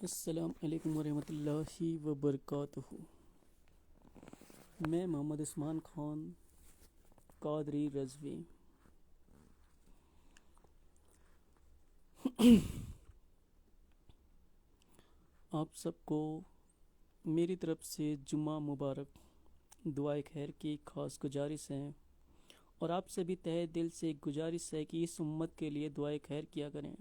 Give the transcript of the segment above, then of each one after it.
السلام علیکم ورحمۃ اللہ وبرکاتہ۔ میں محمد عثمان خان قادری رضوی آپ سب کو میری طرف سے جمعہ مبارک دعائے خیر کی خاص گزارش ہے، اور آپ سے بھی تہہ دل سے ایک گزارش ہے کہ اس امت کے لیے دعائے خیر کیا کریں۔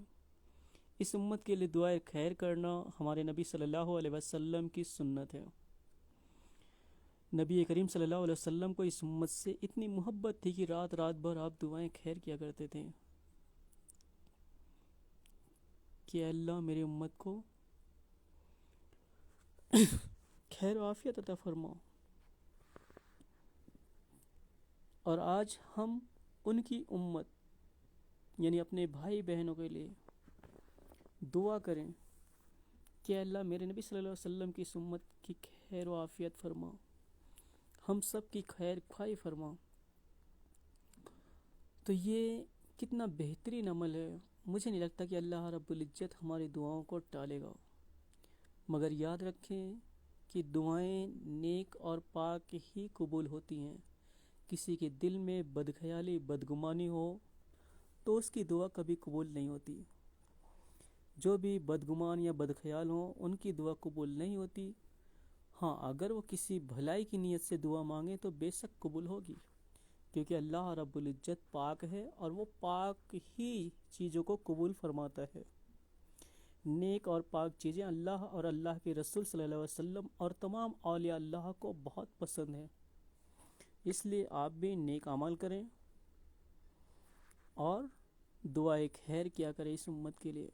اس امت کے لیے دعائے خیر کرنا ہمارے نبی صلی اللہ علیہ وسلم کی سنت ہے۔ نبی کریم صلی اللہ علیہ وسلم کو اس امت سے اتنی محبت تھی کہ رات رات بھر آپ دعائیں خیر کیا کرتے تھے کہ اللہ میری امت کو خیر و عافیت عطا فرماؤ۔ اور آج ہم ان کی امت یعنی اپنے بھائی بہنوں کے لیے دعا کریں کہ اللہ میرے نبی صلی اللہ علیہ وسلم کی اس امت کی خیر و عافیت فرما، ہم سب کی خیر خواہی فرما۔ تو یہ کتنا بہترین عمل ہے، مجھے نہیں لگتا کہ اللہ رب العزت ہماری دعاؤں کو ٹالے گا، مگر یاد رکھیں کہ دعائیں نیک اور پاک ہی قبول ہوتی ہیں۔ کسی کے دل میں بدخیالی بدگمانی ہو تو اس کی دعا کبھی قبول نہیں ہوتی۔ جو بھی بدگمان یا بدخیال ہوں ان کی دعا قبول نہیں ہوتی۔ ہاں، اگر وہ کسی بھلائی کی نیت سے دعا مانگے تو بے شک قبول ہوگی، کیونکہ اللہ رب العزت پاک ہے اور وہ پاک ہی چیزوں کو قبول فرماتا ہے۔ نیک اور پاک چیزیں اللہ اور اللہ کے رسول صلی اللہ علیہ وسلم اور تمام اولیاء اللہ کو بہت پسند ہیں، اس لیے آپ بھی نیک عمل کریں اور دعائے خیر کیا کریں اس امت کے لیے۔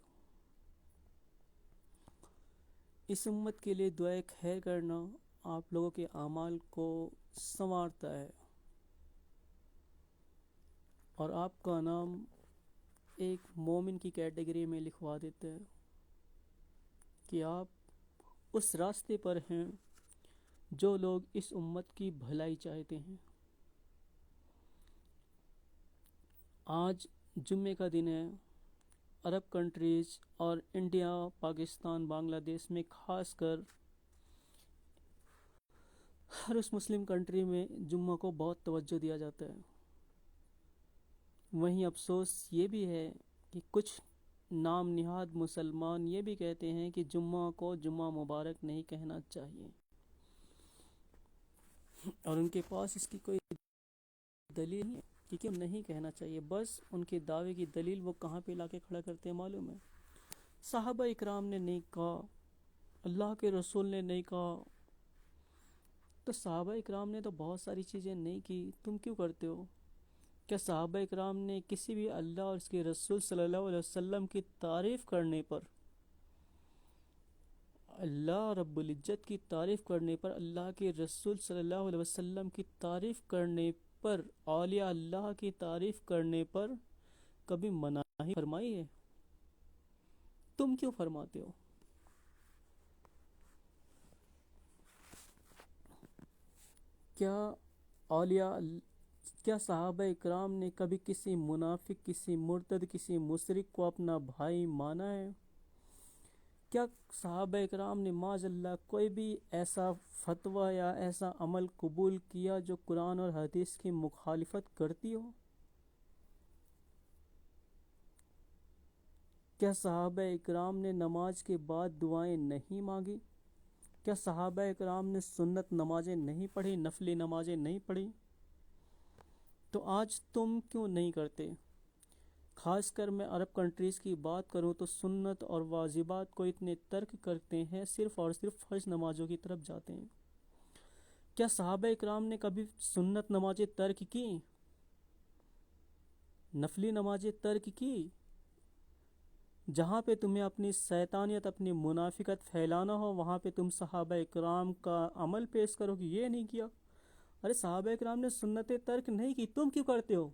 اس امت کے لیے دعائے خیر کرنا آپ لوگوں کے اعمال کو سنوارتا ہے اور آپ کا نام ایک مومن کی کیٹیگری میں لکھوا دیتا ہے کہ آپ اس راستے پر ہیں جو لوگ اس امت کی بھلائی چاہتے ہیں۔ آج جمعے کا دن ہے۔ عرب کنٹریز اور انڈیا، پاکستان، بنگلہ دیش میں خاص کر ہر اس مسلم کنٹری میں جمعہ کو بہت توجہ دیا جاتا ہے۔ وہیں افسوس یہ بھی ہے کہ کچھ نام نہاد مسلمان یہ بھی کہتے ہیں کہ جمعہ کو جمعہ مبارک نہیں کہنا چاہیے، اور ان کے پاس اس کی کوئی دلیل نہیں ہے کہ کیوں نہیں کہنا چاہیے۔ بس ان کے دعوے کی دلیل وہ کہاں پہ لا کے کھڑا کرتے ہیں معلوم ہے؟ صحابہ اکرام نے نہیں کہا، اللہ کے رسول نے نہیں کہا، تو صحابہ اکرام نے تو بہت ساری چیزیں نہیں کی، تم کیوں کرتے ہو؟ کیا صحابہ اکرام نے کسی بھی اللہ اور اس کے رسول صلی اللہ علیہ وسلم کی تعریف کرنے پر، اللہ رب العزت کی تعریف کرنے پر، اللہ کے رسول صلی اللہ علیہ وسلم کی تعریف کرنے پر، اولیاء اللہ کی تعریف کرنے پر کبھی مناہی فرمائی ہے؟ تم کیوں فرماتے ہو؟ کیا صحابہ اکرام نے کبھی کسی منافق، کسی مرتد، کسی مشرک کو اپنا بھائی مانا ہے؟ کیا صحابہ اکرام نے معاذ اللہ کوئی بھی ایسا فتویٰ یا ایسا عمل قبول کیا جو قرآن اور حدیث کی مخالفت کرتی ہو؟ کیا صحابہ اکرام نے نماز کے بعد دعائیں نہیں مانگی؟ کیا صحابہ اکرام نے سنت نمازیں نہیں پڑھی، نفلی نمازیں نہیں پڑھی؟ تو آج تم کیوں نہیں کرتے؟ خاص کر میں عرب کنٹریز کی بات کروں تو سنت اور واجبات کو اتنے ترک کرتے ہیں، صرف اور صرف فرض نمازوں کی طرف جاتے ہیں۔ کیا صحابہ اکرام نے کبھی سنت نمازیں ترک کی، نفلی نمازیں ترک کی؟ جہاں پہ تمہیں اپنی شیطانیت، اپنی منافقت پھیلانا ہو وہاں پہ تم صحابہ اکرام کا عمل پیش کرو کہ یہ نہیں کیا۔ ارے صحابہ اکرام نے سنتیں ترک نہیں کی، تم کیوں کرتے ہو؟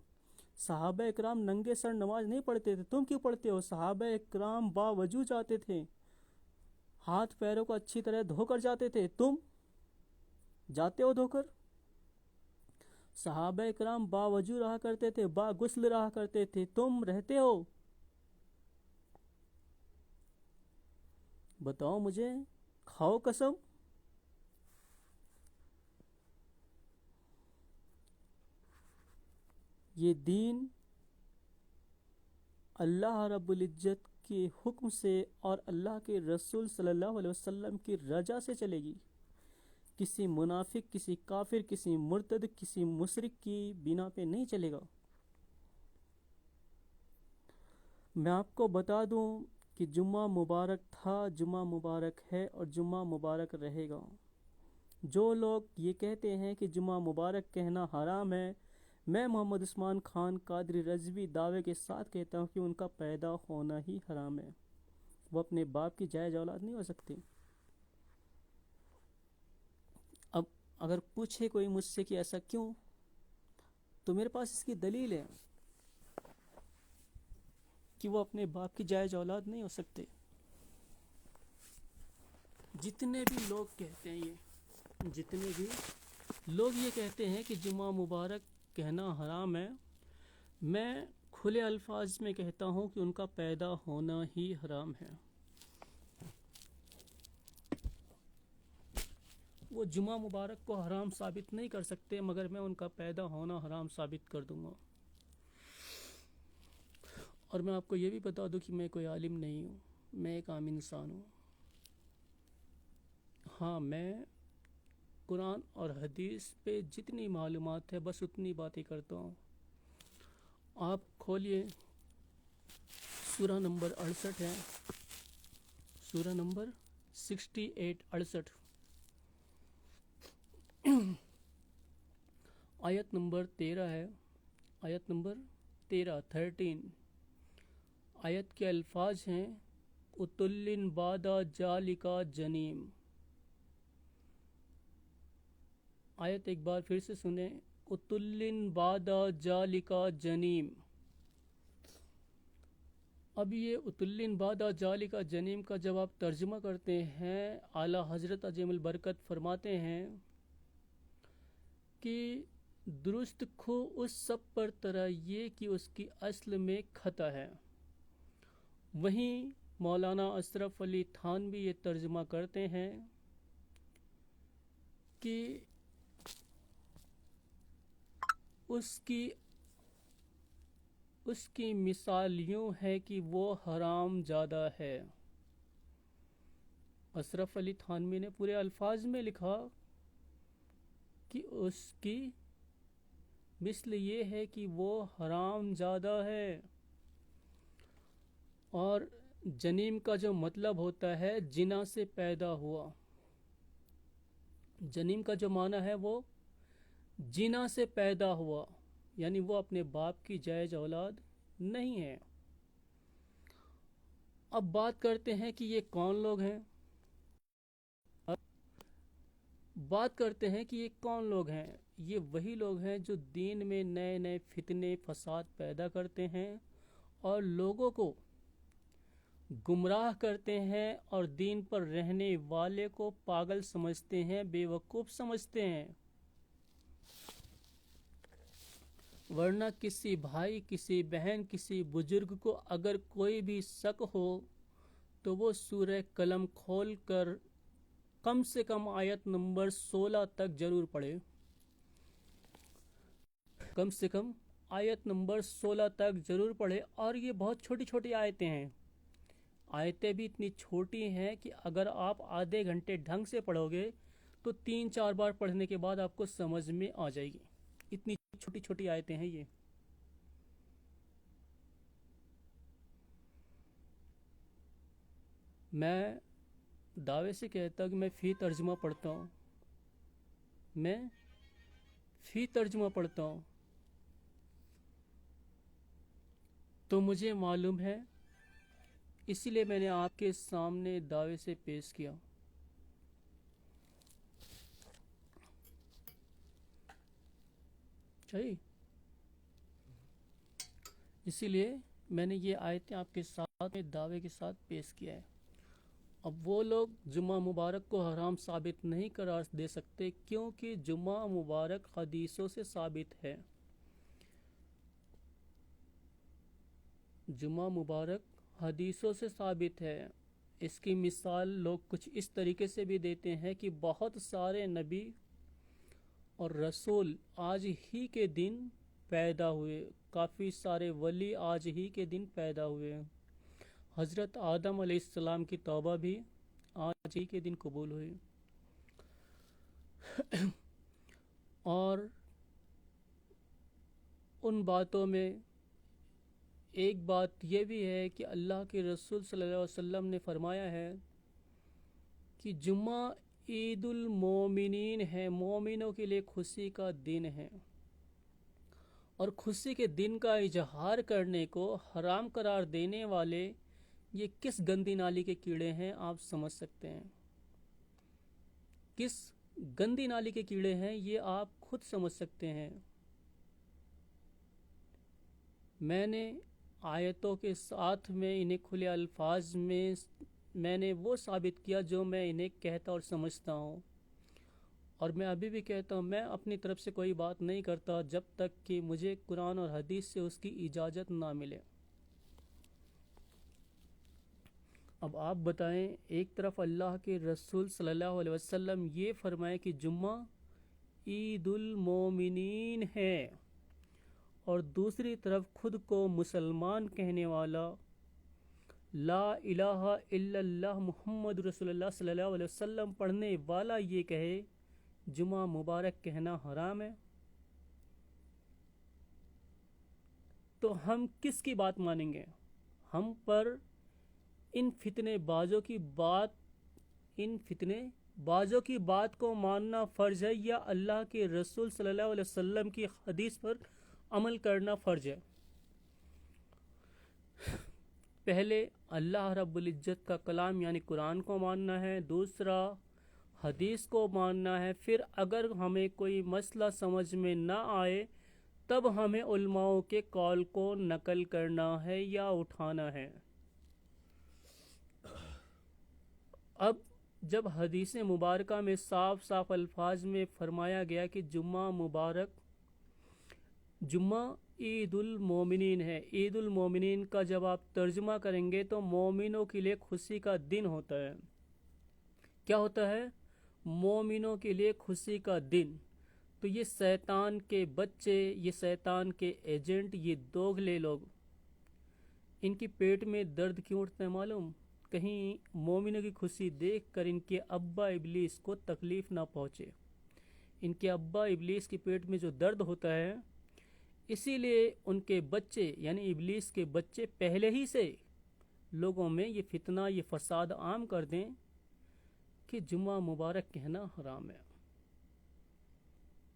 صحابہ اکرام ننگے سر نماز نہیں پڑھتے تھے، تم کیوں پڑھتے ہو؟ صحابہ اکرام باوجود جاتے تھے، ہاتھ پیروں کو اچھی طرح دھو کر جاتے تھے، تم جاتے ہو دھو کر؟ صحابہ اکرام باوضو رہا کرتے تھے، با غسل رہا کرتے تھے، تم رہتے ہو؟ بتاؤ مجھے، کھاؤ قسم۔ یہ دین اللہ رب العزت کے حکم سے اور اللہ کے رسول صلی اللہ علیہ وسلم کی رضا سے چلے گی۔ کسی منافق، کسی کافر، کسی مرتد، کسی مشرک کی بنا پہ نہیں چلے گا۔ میں آپ کو بتا دوں کہ جمعہ مبارک تھا، جمعہ مبارک ہے اور جمعہ مبارک رہے گا۔ جو لوگ یہ کہتے ہیں کہ جمعہ مبارک کہنا حرام ہے، میں محمد عثمان خان قادری رضوی دعوے کے ساتھ کہتا ہوں کہ ان کا پیدا ہونا ہی حرام ہے۔ وہ اپنے باپ کی جائز اولاد نہیں ہو سکتے۔ اب اگر پوچھے کوئی مجھ سے کہ ایسا کیوں، تو میرے پاس اس کی دلیل ہے کہ وہ اپنے باپ کی جائز اولاد نہیں ہو سکتے۔ جتنے بھی لوگ کہتے ہیں کہ جمعہ مبارک کہنا حرام ہے، میں کھلے الفاظ میں کہتا ہوں کہ ان کا پیدا ہونا ہی حرام ہے۔ وہ جمعہ مبارک کو حرام ثابت نہیں کر سکتے، مگر میں ان کا پیدا ہونا حرام ثابت کر دوں گا۔ اور میں آپ کو یہ بھی بتا دوں کہ میں کوئی عالم نہیں ہوں، میں ایک عام انسان ہوں۔ ہاں، میں قرآن اور حدیث پہ جتنی معلومات ہے بس اتنی باتیں کرتا ہوں۔ آپ کھولیے سورہ نمبر 68 ہے، سورہ نمبر 68 آیت نمبر 13 ہے، آیت نمبر 13 آیت کے الفاظ ہیں اتلن بعد ذالک جنیم۔ آیت ایک بار پھر سے سنیں، اتلن بعد ذالک جنیم۔ اب یہ اتلن بعد ذالک جنیم کا جب آپ ترجمہ کرتے ہیں، اعلیٰ حضرت عظیم البرکت فرماتے ہیں کہ درست کھو اس سب پر طرح یہ کہ اس کی اصل میں خطا ہے۔ وہیں مولانا اشرف علی تھانوی یہ ترجمہ کرتے ہیں کہ اس کی مثال یوں ہے کہ وہ حرام زادہ ہے۔ اشرف علی تھانوی نے پورے الفاظ میں لکھا کہ اس کی مثل یہ ہے کہ وہ حرام زادہ ہے۔ اور جنیم کا جو مطلب ہوتا ہے جنا سے پیدا ہوا، جنیم کا جو معنی ہے وہ جنا سے پیدا ہوا، یعنی وہ اپنے باپ کی جائز اولاد نہیں ہے۔ اب بات کرتے ہیں کہ یہ کون لوگ ہیں۔ یہ وہی لوگ ہیں جو دین میں نئے نئے فتنے فساد پیدا کرتے ہیں اور لوگوں کو گمراہ کرتے ہیں اور دین پر رہنے والے کو پاگل سمجھتے ہیں، بے وقوف سمجھتے ہیں۔ ورنہ کسی بھائی، کسی بہن، کسی بزرگ کو اگر کوئی بھی شک ہو تو وہ سورہ قلم کھول کر کم سے کم آیت نمبر 16 تک ضرور پڑھے، کم سے کم آیت نمبر 16 تک ضرور پڑھے۔ اور یہ بہت چھوٹی چھوٹی آیتیں ہیں، آیتیں بھی اتنی چھوٹی ہیں کہ اگر آپ آدھے گھنٹے ڈھنگ سے پڑھو گے تو 3-4 بار پڑھنے کے بعد آپ کو سمجھ میں آ جائے گی۔ اتنی چھوٹی چھوٹی آیتیں ہیں یہ۔ میں دعوے سے کہتا ہوں کہ میں فی ترجمہ پڑھتا ہوں، میں فی ترجمہ پڑھتا ہوں، تو مجھے معلوم ہے، اسی لیے میں نے آپ کے سامنے دعوے سے پیش کیا۔ صحیح، اسی لیے میں نے یہ آیتیں آپ کے ساتھ دعوے کے ساتھ پیش کیا ہے۔ اب وہ لوگ جمعہ مبارک کو حرام ثابت نہیں قرار دے سکتے، کیونکہ جمعہ مبارک حدیثوں سے ثابت ہے۔ جمعہ مبارک حدیثوں سے ثابت ہے، اس کی مثال لوگ کچھ اس طریقے سے بھی دیتے ہیں کہ بہت سارے نبی اور رسول آج ہی کے دن پیدا ہوئے، کافی سارے ولی آج ہی کے دن پیدا ہوئے، حضرت آدم علیہ السلام کی توبہ بھی آج ہی کے دن قبول ہوئی۔ اور ان باتوں میں ایک بات یہ بھی ہے کہ اللہ کے رسول صلی اللہ علیہ وسلم نے فرمایا ہے کہ جمعہ عید المومنین ہے، مومنوں کے لیے خوشی کا دن ہے، اور خوشی کے دن کا اظہار کرنے کو حرام قرار دینے والے یہ کس گندی نالی کے کیڑے ہیں آپ سمجھ سکتے ہیں، کس گندی نالی کے کیڑے ہیں یہ آپ خود سمجھ سکتے ہیں۔ میں نے آیتوں کے ساتھ میں انہیں کھلے الفاظ میں نے وہ ثابت کیا جو میں انہیں کہتا اور سمجھتا ہوں، اور میں ابھی بھی کہتا ہوں میں اپنی طرف سے کوئی بات نہیں کرتا جب تک کہ مجھے قرآن اور حدیث سے اس کی اجازت نہ ملے۔ اب آپ بتائیں، ایک طرف اللہ کے رسول صلی اللہ علیہ وسلم یہ فرمائے کہ جمعہ عید المومنین ہے، اور دوسری طرف خود کو مسلمان کہنے والا، لا الہ الا اللہ محمد رسول اللہ صلی اللہ علیہ وسلم پڑھنے والا یہ کہے جمعہ مبارک کہنا حرام ہے، تو ہم کس کی بات مانیں گے؟ ہم پر ان فتنے بازوں کی بات کو ماننا فرض ہے، یا اللہ کے رسول صلی اللہ علیہ وسلم کی حدیث پر عمل کرنا فرض ہے؟ پہلے اللہ رب العزت کا کلام یعنی قرآن کو ماننا ہے، دوسرا حدیث کو ماننا ہے، پھر اگر ہمیں کوئی مسئلہ سمجھ میں نہ آئے تب ہمیں علماء کے قول کو نقل کرنا ہے یا اٹھانا ہے۔ اب جب حدیث مبارکہ میں صاف صاف الفاظ میں فرمایا گیا کہ جمعہ عید المومنین ہے، عید المومنین کا جب آپ ترجمہ کریں گے تو مومنوں کے لیے خوشی کا دن ہوتا ہے۔ کیا ہوتا ہے؟ مومنوں کے لیے خوشی کا دن۔ تو یہ شیطان کے بچے، یہ شیطان کے ایجنٹ، یہ دوغلے لوگ، ان کی پیٹ میں درد کیوں اٹھتا ہے معلوم؟ کہیں مومنوں کی خوشی دیکھ کر ان کے ابا ابلیس کو تکلیف نہ پہنچے۔ ان کے ابا ابلیس کے پیٹ میں جو درد ہوتا ہے، اسی لیے ان کے بچے یعنی ابلیس کے بچے پہلے ہی سے لوگوں میں یہ فتنہ، یہ فساد عام کر دیں کہ جمعہ مبارک کہنا حرام ہے۔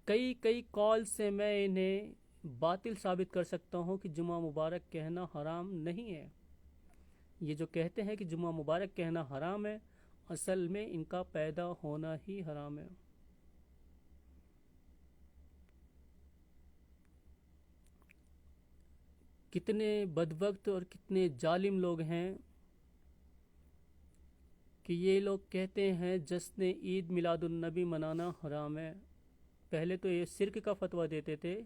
کئی قول سے میں انہیں باطل ثابت کر سکتا ہوں کہ جمعہ مبارک کہنا حرام نہیں ہے۔ یہ جو کہتے ہیں کہ جمعہ مبارک کہنا حرام ہے، اصل میں ان کا پیدا ہونا ہی حرام ہے۔ کتنے بدبخت اور کتنے ظالم لوگ ہیں کہ یہ لوگ کہتے ہیں جشن عید میلاد النبی منانا حرام ہے۔ پہلے تو یہ شرک کا فتویٰ دیتے تھے،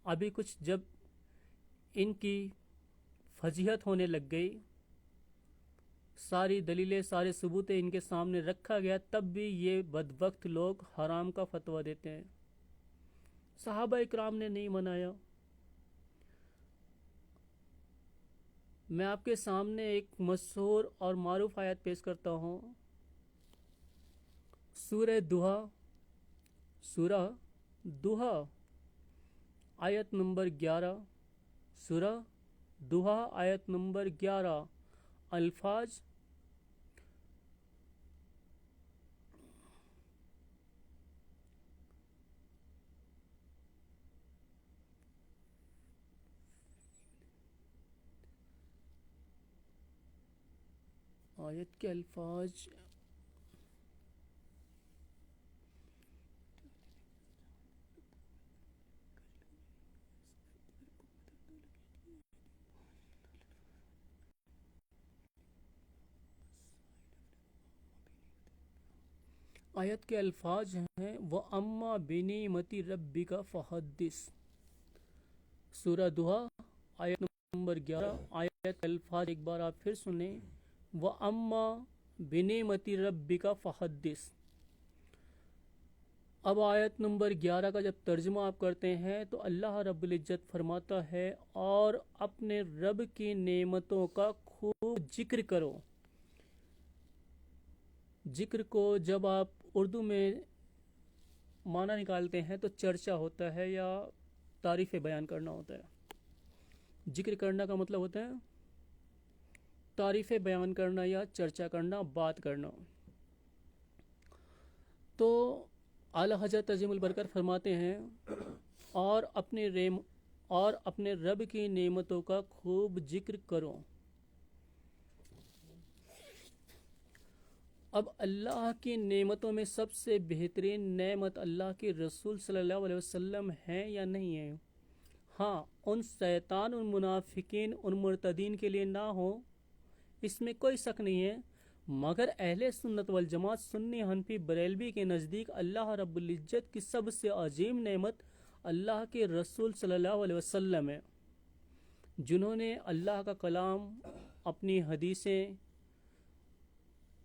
ابھی کچھ جب ان کی فضیحت ہونے لگ گئی، ساری دلیلیں، سارے ثبوت ان کے سامنے رکھا گیا، تب بھی یہ بدبخت لوگ حرام کا فتویٰ دیتے ہیں۔ صحابہ اکرام نے نہیں منایا۔ میں آپ کے سامنے ایک مشہور اور معروف آیت پیش کرتا ہوں، سورہ دوحہ آیت نمبر 11، سورہ دوحہ آیت نمبر 11، الفاظ آیت کے الفاظ ہیں وَأَمَّا بِنِعْمَةِ رَبِّكَ فَحَدِّثْ۔ سورہ دوحہ آیت نمبر 11، آیت الفاظ ایک بار آپ پھر سنیں، وَأَمَّا بِنِعْمَتِ رَبِّكَ فَحَدِّثْ۔ اب آیت نمبر 11 کا جب ترجمہ آپ کرتے ہیں تو اللہ رب العزت فرماتا ہے اور اپنے رب کی نعمتوں کا خوب ذکر کرو۔ ذکر کو جب آپ اردو میں معنی نکالتے ہیں تو چرچا ہوتا ہے یا تعریف بیان کرنا ہوتا ہے۔ ذکر کرنا کا مطلب ہوتا ہے تعریف بیان کرنا یا چرچا کرنا، بات کرنا۔ تو اعلیٰ حضرت عظیم البرکت فرماتے ہیں اور اپنے رب کی نعمتوں کا خوب ذکر کرو۔ اب اللہ کی نعمتوں میں سب سے بہترین نعمت اللہ کے رسول صلی اللہ علیہ وسلم ہے یا نہیں ہے؟ ہاں، ان شیطان، ان منافقین، ان مرتدین کے لیے نہ ہو اس میں کوئی شک نہیں ہے، مگر اہل سنت والجماعت سنی حنفی بریلوی کے نزدیک اللہ رب العزت کی سب سے عظیم نعمت اللہ کے رسول صلی اللہ علیہ وسلم ہے، جنہوں نے اللہ کا کلام، اپنی حدیثیں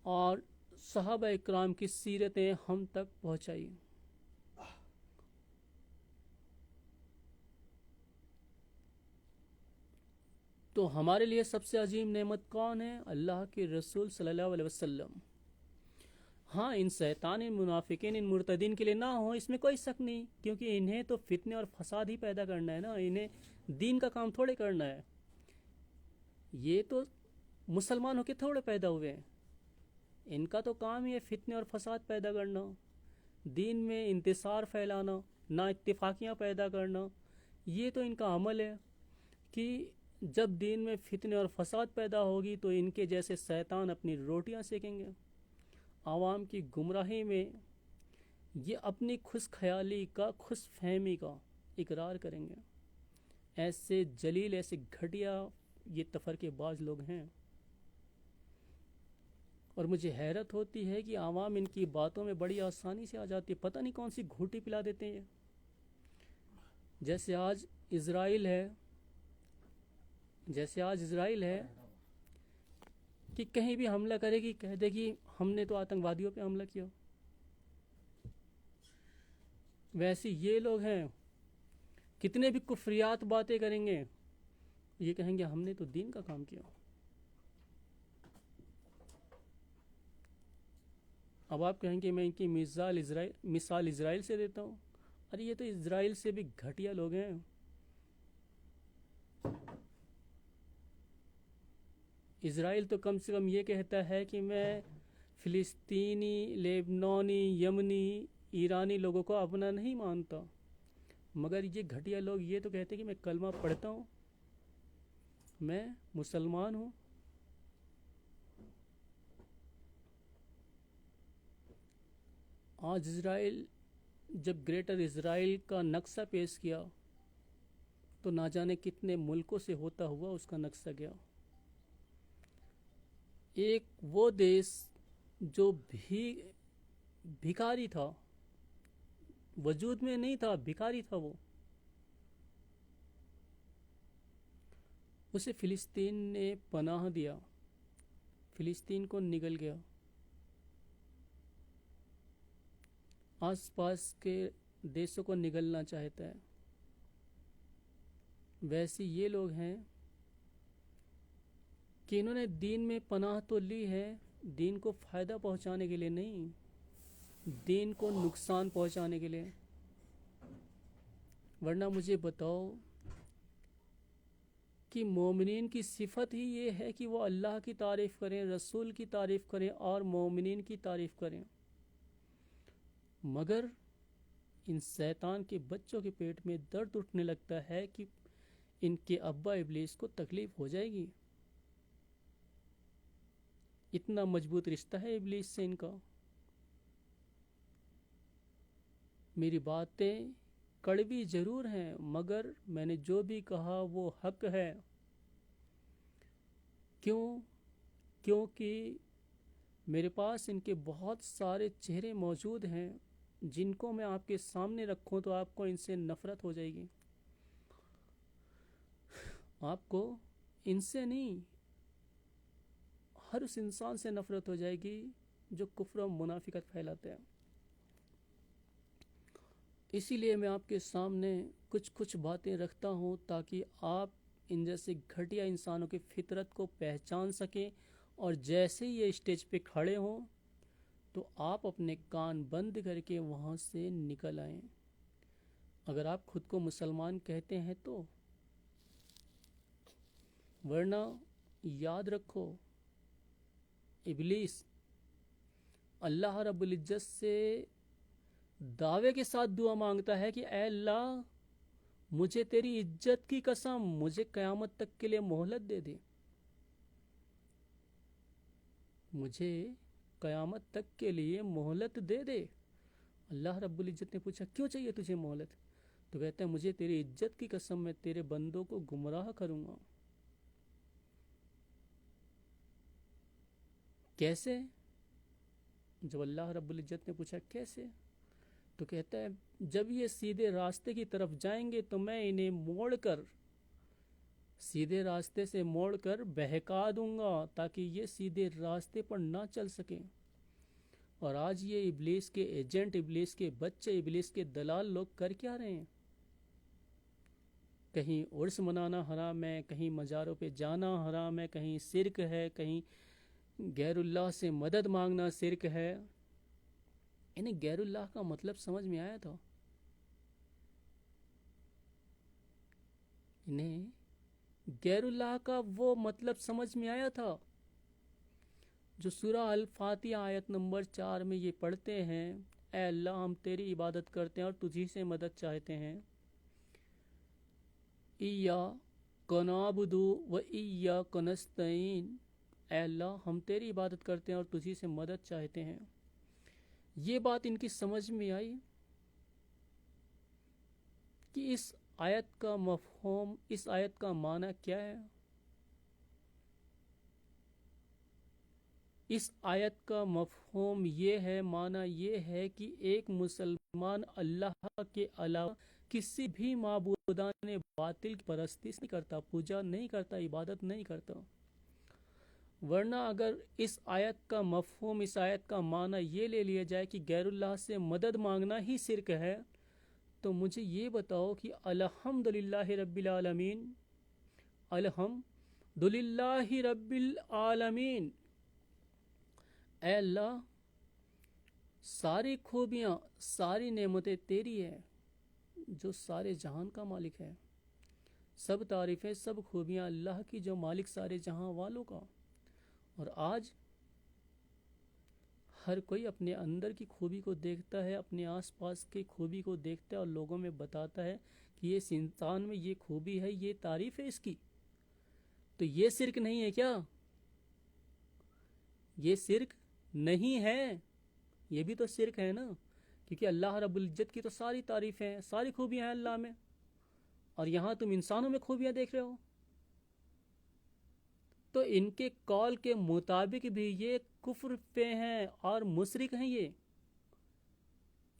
اور صحابہ اکرام کی سیرتیں ہم تک پہنچائی۔ تو ہمارے لیے سب سے عظیم نعمت کون ہے؟ اللہ کے رسول صلی اللہ علیہ وسلم۔ ہاں، ان شیطان، ان منافقین، ان مرتدین کے لیے نہ ہو اس میں کوئی شک نہیں، کیونکہ انہیں تو فتنے اور فساد ہی پیدا کرنا ہے نا، انہیں دین کا کام تھوڑے کرنا ہے۔ یہ تو مسلمان ہو کے تھوڑے پیدا ہوئے ہیں، ان کا تو کام ہی ہے فتنے اور فساد پیدا کرنا، دین میں انتصار پھیلانا، نا اتفاقیاں پیدا کرنا۔ یہ تو ان کا عمل ہے کہ جب دین میں فتنے اور فساد پیدا ہوگی تو ان کے جیسے شیطان اپنی روٹیاں سیکیں گے، عوام کی گمراہی میں یہ اپنی خوش خیالی کا، خوش فہمی کا اقرار کریں گے۔ ایسے جلیل، ایسے گھٹیا یہ تفرقے باز لوگ ہیں، اور مجھے حیرت ہوتی ہے کہ عوام ان کی باتوں میں بڑی آسانی سے آ جاتی ہے، پتہ نہیں کون سی گھوٹی پلا دیتے ہیں۔ جیسے آج اسرائیل ہے کہ کہیں بھی حملہ کرے گی، کہہ دے گی ہم نے تو آتنکوادیوں پہ حملہ کیا۔ ویسے یہ لوگ ہیں، کتنے بھی کفریات باتیں کریں گے، یہ کہیں گے ہم نے تو دین کا کام کیا۔ اب آپ کہیں گے میں ان کی مثال اسرائیل سے دیتا ہوں، ارے یہ تو اسرائیل سے بھی گھٹیا لوگ ہیں۔ اسرائیل تو کم سے کم یہ کہتا ہے کہ میں فلسطینی، لیبنانی، یمنی، ایرانی لوگوں کو اپنا نہیں مانتا، مگر یہ گھٹیا لوگ یہ تو کہتے ہیں کہ میں کلمہ پڑھتا ہوں، میں مسلمان ہوں۔ آج اسرائیل جب گریٹر اسرائیل کا نقشہ پیش کیا تو نہ جانے کتنے ملکوں سے ہوتا ہوا اس کا نقشہ گیا۔ ایک وہ دیش جو بھکاری تھا، وجود میں نہیں تھا، بھکاری تھا، وہ اسے فلسطین نے پناہ دیا، فلسطین کو نگل گیا، آس پاس کے دیشوں کو نگلنا چاہتا ہے۔ ویسے یہ لوگ ہیں کہ انہوں نے دین میں پناہ تو لی ہے، دین کو فائدہ پہنچانے کے لیے نہیں، دین کو نقصان پہنچانے کے لیے۔ ورنہ مجھے بتاؤ کہ مومنین کی صفت ہی یہ ہے کہ وہ اللہ کی تعریف کریں، رسول کی تعریف کریں اور مومنین کی تعریف کریں، مگر ان شیطان کے بچوں کے پیٹ میں درد اٹھنے لگتا ہے کہ ان کے ابا ابلیس کو تکلیف ہو جائے گی۔ اتنا مضبوط رشتہ ہے ابلیس سے ان کا۔ میری باتیں کڑوی ضرور ہیں، مگر میں نے جو بھی کہا وہ حق ہے۔ کیونکہ میرے پاس ان کے بہت سارے چہرے موجود ہیں، جن کو میں آپ کے سامنے رکھوں تو آپ کو ان سے نفرت ہو جائے گی، آپ کو ان سے نہیں، ہر اس انسان سے نفرت ہو جائے گی جو کفر و منافقت پھیلاتے ہیں۔ اسی لیے میں آپ کے سامنے کچھ باتیں رکھتا ہوں تاکہ آپ ان جیسے گھٹیا انسانوں کی فطرت کو پہچان سکیں، اور جیسے ہی یہ اسٹیج پہ کھڑے ہوں تو آپ اپنے کان بند کر کے وہاں سے نکل آئیں۔ اگر آپ خود کو مسلمان کہتے ہیں تو، ورنہ یاد رکھو ابلیس اللہ رب العزت سے دعوے کے ساتھ دعا مانگتا ہے کہ اے اللہ مجھے تیری عزت کی قسم مجھے قیامت تک کے لیے مہلت دے دے، مجھے قیامت تک کے لیے مہلت دے دے۔ اللہ رب العزت نے پوچھا کیوں چاہیے تجھے مہلت؟ تو کہتا ہے مجھے تیری عزت کی قسم میں تیرے بندوں کو گمراہ کروں گا۔ کیسے؟ جب اللہ رب العزت نے پوچھا کیسے، تو کہتا ہے جب یہ سیدھے راستے کی طرف جائیں گے تو میں انہیں موڑ کر، سیدھے راستے سے موڑ کر بہکا دوں گا تاکہ یہ سیدھے راستے پر نہ چل سکیں۔ اور آج یہ ابلیس کے ایجنٹ، ابلیس کے بچے، ابلیس کے دلال لوگ کر کیا رہے ہیں؟ کہیں عرس منانا حرام ہے، کہیں مزاروں پہ جانا حرام ہے، کہیں شرک ہے، کہیں غیر اللہ سے مدد مانگنا شرک ہے۔ انہیں غیر اللہ کا مطلب سمجھ میں آیا تھا؟ انہیں غیر اللہ کا وہ مطلب سمجھ میں آیا تھا جو سورہ الفاتحہ آیت نمبر 4 میں یہ پڑھتے ہیں، اے اللہ ہم تیری عبادت کرتے ہیں اور تجھی سے مدد چاہتے ہیں۔ ایاک نعبد و ایاک نستعین، اے اللہ ہم تیری عبادت کرتے ہیں اور تجھی سے مدد چاہتے ہیں۔ یہ بات ان کی سمجھ میں آئی کہ اس آیت کا مفہوم، اس آیت کا معنی کیا ہے؟ اس آیت کا مفہوم یہ ہے، معنی یہ ہے کہ ایک مسلمان اللہ کے علاوہ کسی بھی معبودان باطل کی پرستش نہیں کرتا، پوجا نہیں کرتا، عبادت نہیں کرتا۔ ورنہ اگر اس آیت کا مفہوم، اس آیت کا معنی یہ لے لیا جائے کہ غیر اللہ سے مدد مانگنا ہی شرک ہے، تو مجھے یہ بتاؤ کہ الحمدللہ رب العالمین، الحمدللہ رب العالمین، اے اللہ ساری خوبیاں، ساری نعمتیں تیری ہے جو سارے جہان کا مالک ہے۔ سب تعریفیں، سب خوبیاں اللہ کی جو مالک سارے جہاں والوں کا۔ اور آج ہر کوئی اپنے اندر کی خوبی کو دیکھتا ہے، اپنے آس پاس کی خوبی کو دیکھتا ہے اور لوگوں میں بتاتا ہے کہ اس انسان میں یہ خوبی ہے، یہ تعریف ہے اس کی۔ تو یہ شرک نہیں ہے کیا؟ یہ شرک نہیں ہے، یہ بھی تو شرک ہے نا، کیونکہ اللہ رب العزت کی تو ساری تعریفیں ہیں، ساری خوبیاں ہیں اللہ میں، اور یہاں تم انسانوں میں خوبیاں دیکھ رہے ہو۔ تو ان کے قول کے مطابق بھی یہ کفر پہ ہیں اور مشرک ہیں۔ یہ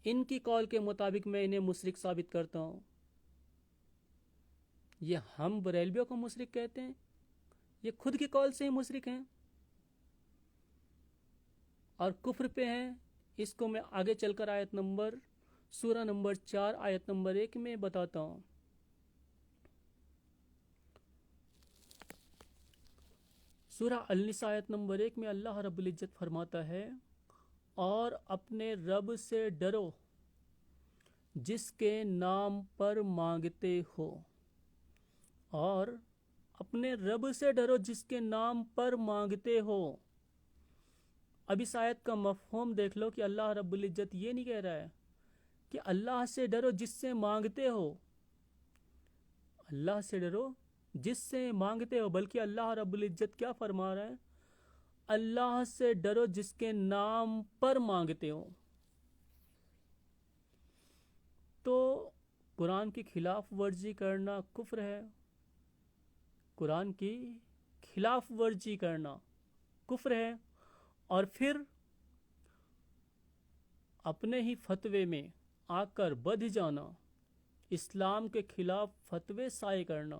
ان کی قول کے مطابق میں انہیں مشرک ثابت کرتا ہوں۔ یہ ہم بریلویوں کو مشرک کہتے ہیں، یہ خود کی قول سے ہی مشرک ہیں اور کفر پہ ہیں۔ اس کو میں آگے چل کر آیت نمبر، سورہ نمبر 4 آیت نمبر 1 میں بتاتا ہوں۔ سورہ النساء آیت نمبر 1 میں اللہ رب العزت فرماتا ہے، اور اپنے رب سے ڈرو جس کے نام پر مانگتے ہو، اور اپنے رب سے ڈرو جس کے نام پر مانگتے ہو۔ اب اس آیت کا مفہوم دیکھ لو کہ اللہ رب العزت یہ نہیں کہہ رہا ہے کہ اللہ سے ڈرو جس سے مانگتے ہو، اللہ سے ڈرو جس سے مانگتے ہو، بلکہ اللہ رب العزت کیا فرما رہا ہے؟ اللہ سے ڈرو جس کے نام پر مانگتے ہو۔ تو قرآن کی خلاف ورزی کرنا کفر ہے، قرآن کی خلاف ورزی کرنا کفر ہے، اور پھر اپنے ہی فتوے میں آ کر بدھ جانا، اسلام کے خلاف فتوے شائع کرنا،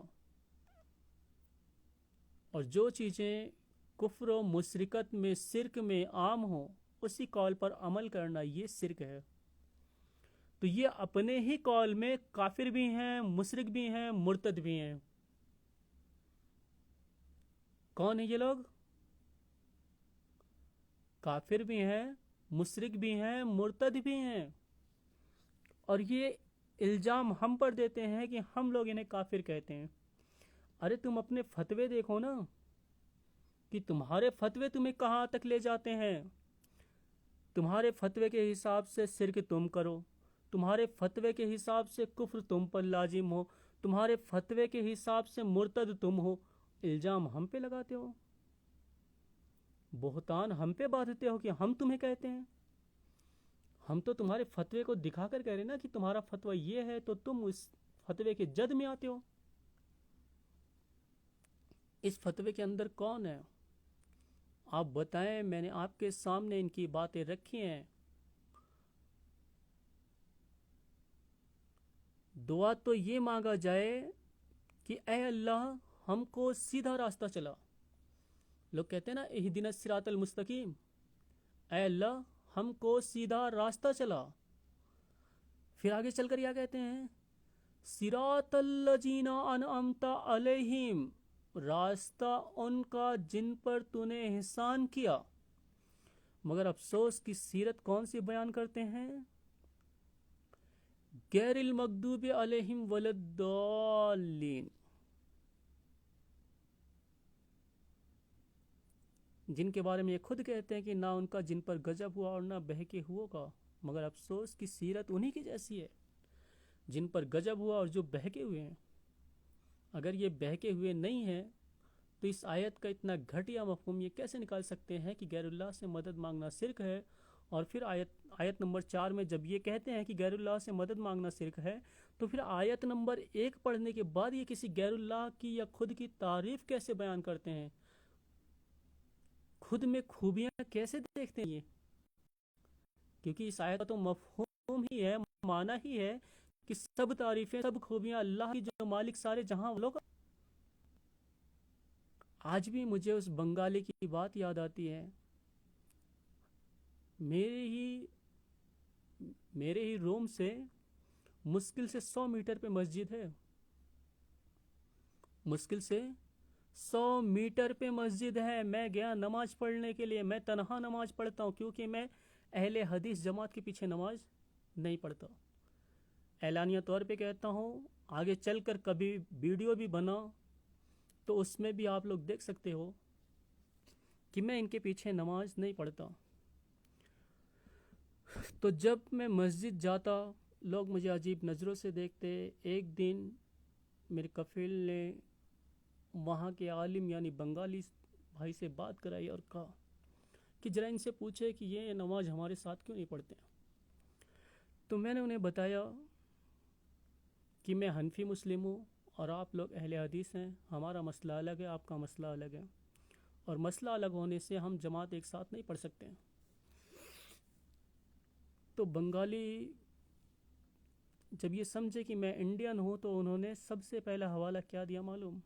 اور جو چیزیں کفر و مشرکت میں، شرک میں عام ہو، اسی قول پر عمل کرنا یہ شرک ہے۔ تو یہ اپنے ہی قول میں کافر بھی ہیں، مشرک بھی ہیں، مرتد بھی ہیں۔ کون ہیں یہ لوگ؟ کافر بھی ہیں، مشرک بھی ہیں، مرتد بھی ہیں، اور یہ الزام ہم پر دیتے ہیں کہ ہم لوگ انہیں کافر کہتے ہیں۔ ارے تم اپنے فتوے دیکھو نا، کہ تمہارے فتوے تمہیں کہاں تک لے جاتے ہیں۔ تمہارے فتوے کے حساب سے شرک تم کرو، تمہارے فتوے کے حساب سے کفر تم پر لازم ہو، تمہارے فتوے کے حساب سے مرتد تم ہو، الزام ہم پہ لگاتے ہو، بہتان ہم پہ باندھتے ہو کہ ہم تمہیں کہتے ہیں۔ ہم تو تمہارے فتوے کو دکھا کر کہہ رہے ہیں نا کہ تمہارا فتویٰ یہ ہے، تو تم اس فتوے کے جد میں آتے ہو۔ اس فتوے کے اندر کون ہے؟ آپ بتائیں، میں نے آپ کے سامنے ان کی باتیں رکھی ہیں۔ دعا تو یہ مانگا جائے کہ اے اللہ ہم کو سیدھا راستہ چلا۔ لوگ کہتے ہیں نا اہدنا الصراط المستقیم، اے اللہ ہم کو سیدھا راستہ چلا۔ پھر آگے چل کر کیا کہتے ہیں؟ صراط الذین انعمت علیہم، راستہ ان کا جن پر تو نے احسان کیا۔ مگر افسوس کی سیرت کون سی بیان کرتے ہیں؟ غیر المغضوب علیہم ولا الضالین، جن کے بارے میں یہ خود کہتے ہیں کہ نہ ان کا جن پر غضب ہوا اور نہ بہکے ہوئے کا، مگر افسوس کی سیرت انہی کی جیسی ہے، جن پر غضب ہوا اور جو بہکے ہوئے ہیں۔ اگر یہ بہکے ہوئے نہیں ہیں تو اس آیت کا اتنا گھٹیا مفہوم یہ کیسے نکال سکتے ہیں کہ غیر اللہ سے مدد مانگنا شرک ہے؟ اور پھر آیت نمبر 4 میں جب یہ کہتے ہیں کہ غیر اللہ سے مدد مانگنا شرک ہے، تو پھر آیت نمبر 1 پڑھنے کے بعد یہ کسی غیر اللہ کی یا خود کی تعریف کیسے بیان کرتے ہیں؟ خود میں خوبیاں کیسے دیکھتے ہیں یہ؟ کیونکہ اس آیت کا تو مفہوم ہی ہے، معنی ہی ہے کہ سب تعریفیں، سب خوبیاں اللہ کی جو مالک سارے جہاں لوگ۔ آج بھی مجھے اس بنگالی کی بات یاد آتی ہے۔ میرے ہی روم سے مشکل سے 100 میٹر پہ مسجد ہے، مشکل سے 100 میٹر پہ مسجد ہے۔ میں گیا نماز پڑھنے کے لیے، میں تنہا نماز پڑھتا ہوں کیونکہ میں اہل حدیث جماعت کے پیچھے نماز نہیں پڑھتا۔ اعلانیہ طور پہ کہتا ہوں، آگے چل کر کبھی ویڈیو بھی بنا تو اس میں بھی آپ لوگ دیکھ سکتے ہو کہ میں ان کے پیچھے نماز نہیں پڑھتا۔ تو جب میں مسجد جاتا لوگ مجھے عجیب نظروں سے دیکھتے۔ ایک دن میرے کفیل نے وہاں کے عالم یعنی بنگالی بھائی سے بات کرائی اور کہا کہ ذرا ان سے پوچھے کہ یہ نماز ہمارے ساتھ کیوں نہیں پڑھتے ہیں۔ تو میں نے انہیں بتایا کہ میں حنفی مسلم ہوں اور آپ لوگ اہل حدیث ہیں، ہمارا مسئلہ الگ ہے، آپ کا مسئلہ الگ ہے، اور مسئلہ الگ ہونے سے ہم جماعت ایک ساتھ نہیں پڑھ سکتے ہیں۔ تو بنگالی جب یہ سمجھے کہ میں انڈین ہوں تو انہوں نے سب سے پہلا حوالہ کیا دیا معلوم؟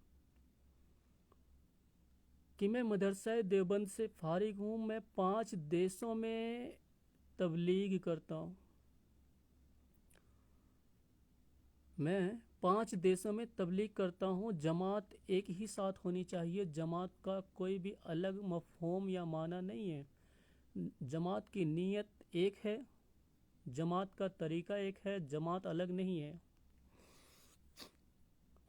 کہ میں مدرسہ دیوبند سے فارغ ہوں، میں 5 دیشوں میں تبلیغ کرتا ہوں، میں 5 دیشوں میں تبلیغ کرتا ہوں۔ جماعت ایک ہی ساتھ ہونی چاہیے، جماعت کا کوئی بھی الگ مفہوم یا معنی نہیں ہے، جماعت کی نیت ایک ہے، جماعت کا طریقہ ایک ہے، جماعت الگ نہیں ہے۔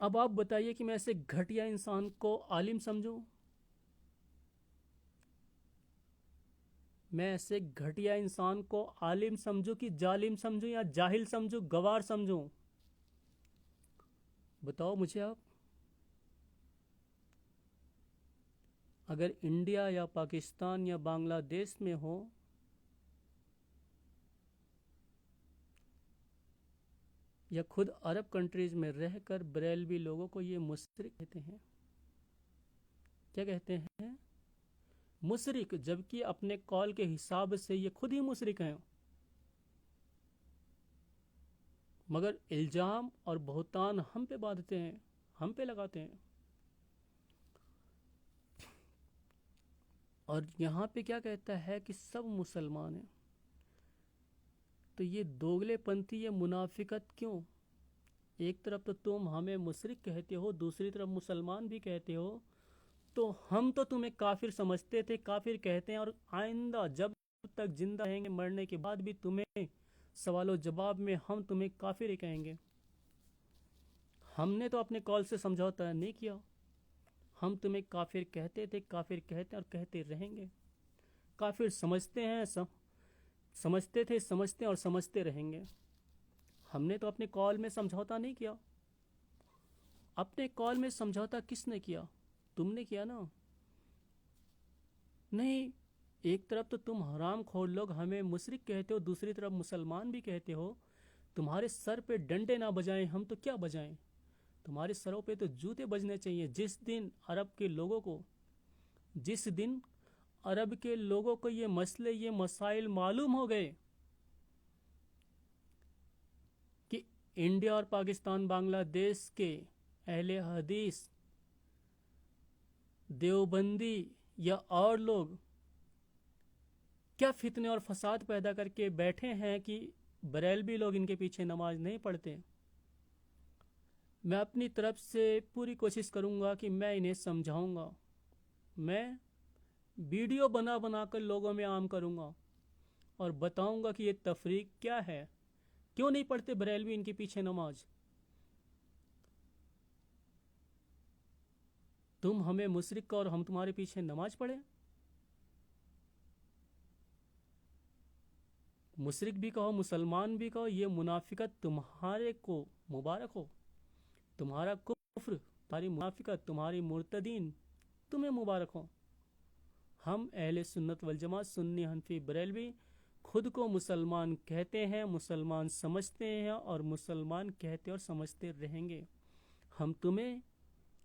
اب آپ بتائیے کہ میں ایسے گھٹیا انسان کو عالم سمجھوں؟ میں ایسے گھٹیا انسان کو عالم سمجھوں کہ ظالم سمجھوں یا جاہل سمجھوں، گوار سمجھوں؟ بتاؤ مجھے آپ۔ اگر انڈیا یا پاکستان یا بنگلہ دیش میں ہو یا خود عرب کنٹریز میں رہ کر بریلوی لوگوں کو یہ مشرک کہتے ہیں۔ کیا کہتے ہیں؟ مشرک، جبکہ اپنے قول کے حساب سے یہ خود ہی مشرک ہیں، مگر الزام اور بہتان ہم پہ باندھتے ہیں، ہم پہ لگاتے ہیں۔ اور یہاں پہ کیا کہتا ہے کہ سب مسلمان ہیں. تو یہ دوگلے پنتھی، یہ منافقت کیوں؟ ایک طرف تو تم ہمیں مشرک کہتے ہو، دوسری طرف مسلمان بھی کہتے ہو. تو ہم تو تمہیں کافر سمجھتے تھے، کافر کہتے ہیں، اور آئندہ جب تک زندہ رہیں گے، مرنے کے بعد بھی تمہیں سوال و جواب میں ہم تمہیں کافر ہی کہیں گے. ہم نے تو اپنے قول سے سمجھوتا نہیں کیا. ہم تمہیں کافر کہتے تھے، کافر کہتے اور کہتے رہیں گے. کافر سمجھتے ہیں، سمجھتے تھے، سمجھتے اور سمجھتے رہیں گے. ہم نے تو اپنے قول میں سمجھوتا نہیں کیا. اپنے قول میں سمجھوتا کس نے کیا؟ تم نے کیا نا. نہیں، ایک طرف تو تم حرام خور لوگ ہمیں مشرک کہتے ہو، دوسری طرف مسلمان بھی کہتے ہو. تمہارے سر پہ ڈنڈے نہ بجائیں ہم تو کیا بجائیں؟ تمہارے سروں پہ تو جوتے بجنے چاہیے. جس دن عرب کے لوگوں کو یہ مسئلے، یہ مسائل معلوم ہو گئے کہ انڈیا اور پاکستان، بنگلہ دیش کے اہل حدیث، دیوبندی یا اور لوگ کیا فتنے اور فساد پیدا کر کے بیٹھے ہیں کہ بریلوی لوگ ان کے پیچھے نماز نہیں پڑھتے. میں اپنی طرف سے پوری کوشش کروں گا کہ میں انہیں سمجھاؤں گا. میں ویڈیو بنا بنا کر لوگوں میں عام کروں گا اور بتاؤں گا کہ یہ تفریق کیا ہے، کیوں نہیں پڑھتے بریلوی ان کے پیچھے نماز. تم ہمیں مشرک کہو اور ہم تمہارے پیچھے نماز پڑھیں. مشرک بھی کہو، مسلمان بھی کہو، یہ منافقت تمہارے کو مبارک ہو. تمہارا کفر، تمہاری منافقت، تمہاری مرتدین تمہیں مبارک ہو. ہم اہل سنت والجماعت، سنی، حنفی، بریلوی خود کو مسلمان کہتے ہیں، مسلمان سمجھتے ہیں اور مسلمان کہتے اور سمجھتے رہیں گے. ہم تمہیں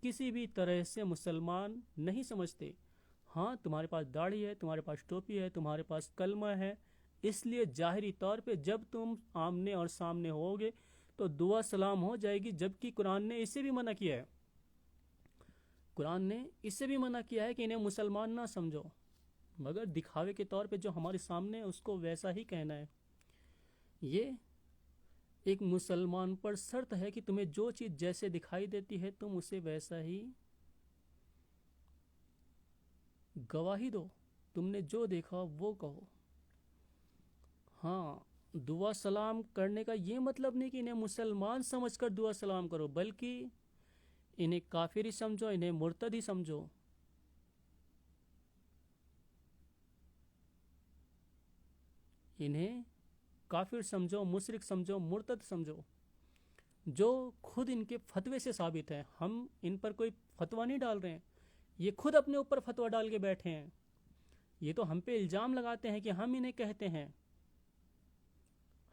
کسی بھی طرح سے مسلمان نہیں سمجھتے. ہاں، تمہارے پاس داڑھی ہے، تمہارے پاس ٹوپی ہے، تمہارے پاس کلمہ ہے، اس لیے ظاہری طور پہ جب تم آمنے اور سامنے ہوگے تو دعا سلام ہو جائے گی. جبکہ قرآن نے اسے بھی منع کیا ہے. قرآن نے اسے بھی منع کیا ہے کہ انہیں مسلمان نہ سمجھو، مگر دکھاوے کے طور پہ جو ہمارے سامنے ہے اس کو ویسا ہی کہنا ہے. یہ ایک مسلمان پر شرط ہے کہ تمہیں جو چیز جیسے دکھائی دیتی ہے تم اسے ویسا ہی گواہی دو. تم نے جو دیکھا وہ کہو. ہاں، دعا سلام کرنے کا یہ مطلب نہیں کہ انہیں مسلمان سمجھ کر دعا سلام کرو، بلکہ انہیں کافر ہی سمجھو، انہیں مرتد ہی سمجھو. انہیں کافر سمجھو، مشرک سمجھو، مرتد سمجھو، جو خود ان کے فتوے سے ثابت ہے. ہم ان پر کوئی فتویٰ نہیں ڈال رہے ہیں، یہ خود اپنے اوپر فتویٰ ڈال کے بیٹھے ہیں. یہ تو ہم پہ الزام لگاتے ہیں کہ ہم انہیں کہتے ہیں.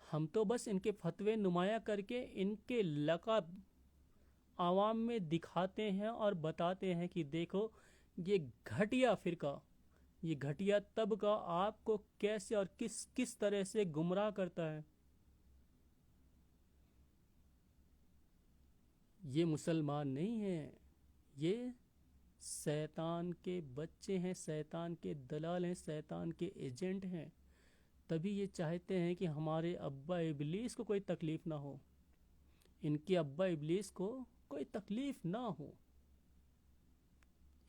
ہم تو بس ان کے فتوے نمایاں کر کے ان کے لقب عوام میں دکھاتے ہیں اور بتاتے ہیں کہ دیکھو یہ گھٹیا فرقہ، یہ گھٹیا طبقہ آپ کو کیسے اور کس طرح سے گمراہ کرتا ہے. یہ مسلمان نہیں ہیں، یہ شیطان کے بچے ہیں، شیطان کے دلال ہیں، شیطان کے ایجنٹ ہیں. تبھی یہ چاہتے ہیں کہ ہمارے ابا ابلیس کو کوئی تکلیف نہ ہو، ان کے ابا ابلیس کو کوئی تکلیف نہ ہو.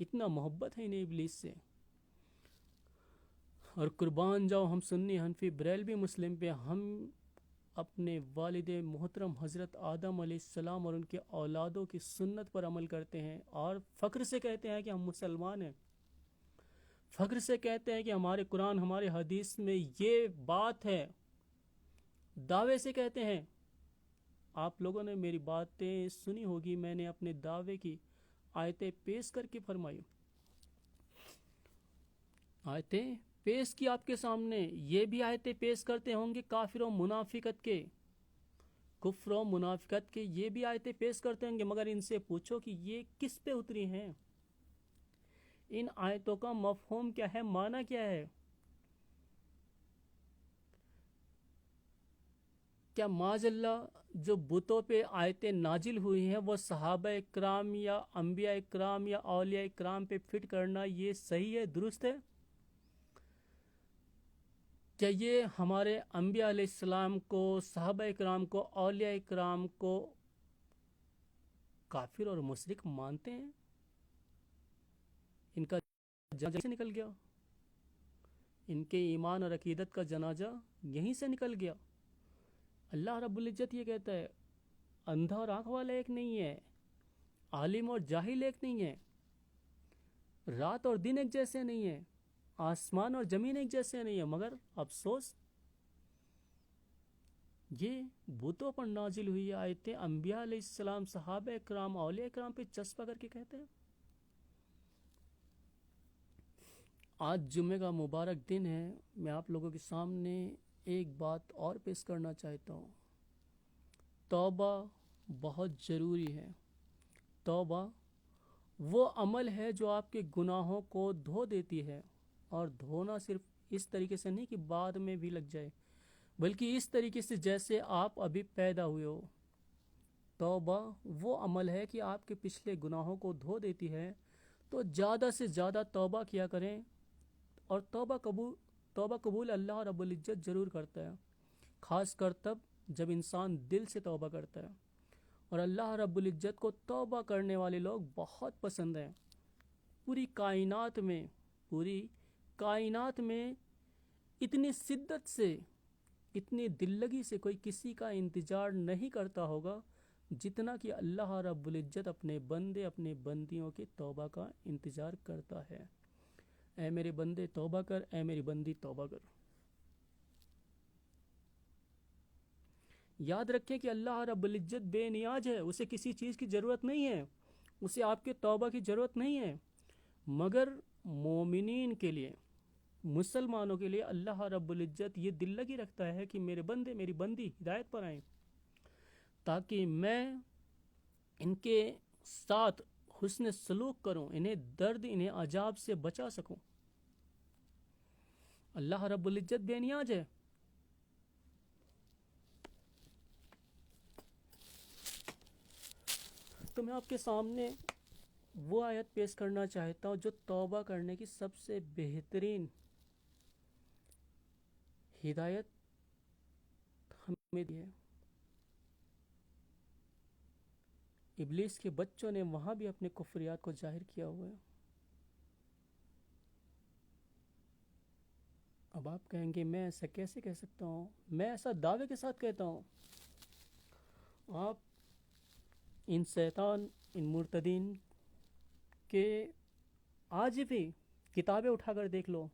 اتنا محبت ہے انہیں ابلیس سے. اور قربان جاؤ ہم سنی، حنفی، بریلوی، مسلم پہ. ہم اپنے والد محترم حضرت آدم علیہ السلام اور ان کے اولادوں کی سنت پر عمل کرتے ہیں اور فخر سے کہتے ہیں کہ ہم مسلمان ہیں. فخر سے کہتے ہیں کہ ہمارے قرآن، ہمارے حدیث میں یہ بات ہے. دعوے سے کہتے ہیں. آپ لوگوں نے میری باتیں سنی ہوگی، میں نے اپنے دعوے کی آیتیں پیش کر کے فرمائی، آیتیں پیش کی آپ کے سامنے. یہ بھی آیتیں پیش کرتے ہوں گے کافر و منافقت کے، کفر و منافقت کے، یہ بھی آیتیں پیش کرتے ہوں گے. مگر ان سے پوچھو کہ یہ کس پہ اتری ہیں، ان آیتوں کا مفہوم کیا ہے، معنی کیا ہے. کیا معاذ اللہ جو بتوں پہ آیتیں نازل ہوئی ہیں وہ صحابہ کرام یا انبیاء کرام یا اولیاء کرام پہ فٹ کرنا یہ صحیح ہے، درست ہے؟ کیا یہ ہمارے انبیاء علیہ السلام کو، صحابہ اکرام کو، اولیاء اکرام کو کافر اور مشرک مانتے ہیں؟ ان کا جنازہ سے نکل گیا، ان کے ایمان اور عقیدت کا جنازہ یہیں سے نکل گیا۔ اللہ رب العزت یہ کہتا ہے اندھا اور آنکھ والا ایک نہیں ہے، عالم اور جاہل ایک نہیں ہے، رات اور دن ایک جیسے نہیں ہیں، آسمان اور زمین ایک جیسے نہیں ہیں، مگر افسوس یہ بتوں پر نازل ہوئی آیتیں انبیاء علیہ السلام، صحابہ اکرام، اولیاء اکرام پہ چسپا کر کے کہتے ہیں۔ آج جمعہ کا مبارک دن ہے، میں آپ لوگوں کے سامنے ایک بات اور پیش کرنا چاہتا ہوں۔ توبہ بہت ضروری ہے۔ توبہ وہ عمل ہے جو آپ کے گناہوں کو دھو دیتی ہے، اور دھونا صرف اس طریقے سے نہیں کہ بعد میں بھی لگ جائے، بلکہ اس طریقے سے جیسے آپ ابھی پیدا ہوئے ہو۔ توبہ وہ عمل ہے کہ آپ کے پچھلے گناہوں کو دھو دیتی ہے، تو زیادہ سے زیادہ توبہ کیا کریں، اور توبہ قبول اللہ رب العزت ضرور کرتا ہے، خاص کر تب جب انسان دل سے توبہ کرتا ہے، اور اللہ رب العزت کو توبہ کرنے والے لوگ بہت پسند ہیں۔ پوری کائنات میں اتنی شدت سے، اتنی دل لگی سے کوئی کسی کا انتظار نہیں کرتا ہوگا جتنا کہ اللہ رب العزت اپنے بندے، اپنے بندیوں کی توبہ کا انتظار کرتا ہے۔ اے میرے بندے توبہ کر، اے میری بندی توبہ کر۔ یاد رکھیں کہ اللہ رب العزت بے نیاز ہے، اسے کسی چیز کی ضرورت نہیں ہے، اسے آپ کے توبہ کی ضرورت نہیں ہے، مگر مومنین کے لیے، مسلمانوں کے لیے اللہ رب العزت یہ دل لگی رکھتا ہے کہ میرے بندے، میری بندی ہدایت پر آئیں، تاکہ میں ان کے ساتھ حسن سلوک کروں، انہیں درد، انہیں عذاب سے بچا سکوں۔ اللہ رب العزت بے نیاز ہے۔ تو میں آپ کے سامنے وہ آیت پیش کرنا چاہتا ہوں جو توبہ کرنے کی سب سے بہترین ہدایت ہمیں دی ہے۔ ابلیس کے بچوں نے وہاں بھی اپنے کفریات کو ظاہر کیا ہوا ہے۔ اب آپ کہیں گے میں ایسا کیسے کہہ سکتا ہوں؟ میں ایسا دعوے کے ساتھ کہتا ہوں۔ آپ ان شیطان، ان مرتدین کے آج بھی کتابیں اٹھا کر دیکھ لو،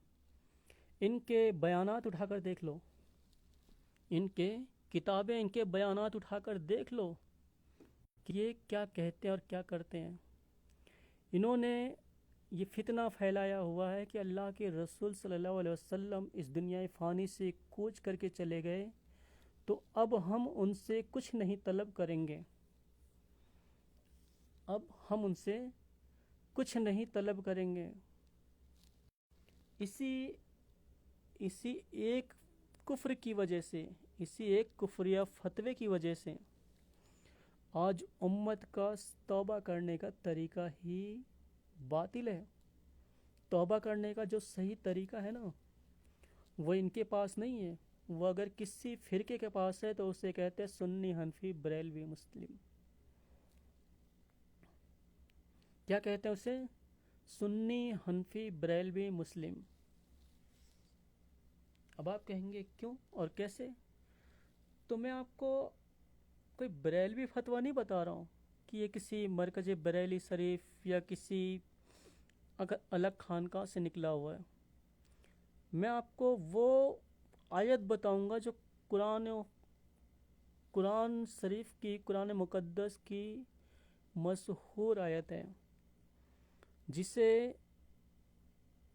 ان کے بیانات اٹھا کر دیکھ لو، ان کے کتابیں، ان کے بیانات اٹھا کر دیکھ لو کہ یہ کیا کہتے ہیں اور کیا کرتے ہیں۔ انہوں نے یہ فتنہ پھیلایا ہوا ہے کہ اللہ کے رسول صلی اللہ علیہ وسلم اس دنیا فانی سے کوچ کر کے چلے گئے، تو اب ہم ان سے کچھ نہیں طلب کریں گے، اب ہم ان سے کچھ نہیں طلب کریں گے۔ اسی ایک کفر کی وجہ سے، اسی ایک کفریہ فتوے کی وجہ سے آج امت کا توبہ کرنے کا طریقہ ہی باطل ہے۔ توبہ کرنے کا جو صحیح طریقہ ہے نا، وہ ان کے پاس نہیں ہے۔ وہ اگر کسی فرقے کے پاس ہے تو اسے کہتے ہیں سنی، حنفی، بریلوی، مسلم۔ کیا کہتے ہیں اسے؟ سنی، حنفی، بریلوی، مسلم۔ اب آپ کہیں گے کیوں اور کیسے؟ تو میں آپ کو کوئی بریلوی فتویٰ نہیں بتا رہا ہوں کہ یہ کسی مرکز بریلی شریف یا کسی الگ خانقاہ سے نکلا ہوا ہے۔ میں آپ کو وہ آیت بتاؤں گا جو قرآن شریف کی، قرآن مقدس کی مشہور آیت ہے، جسے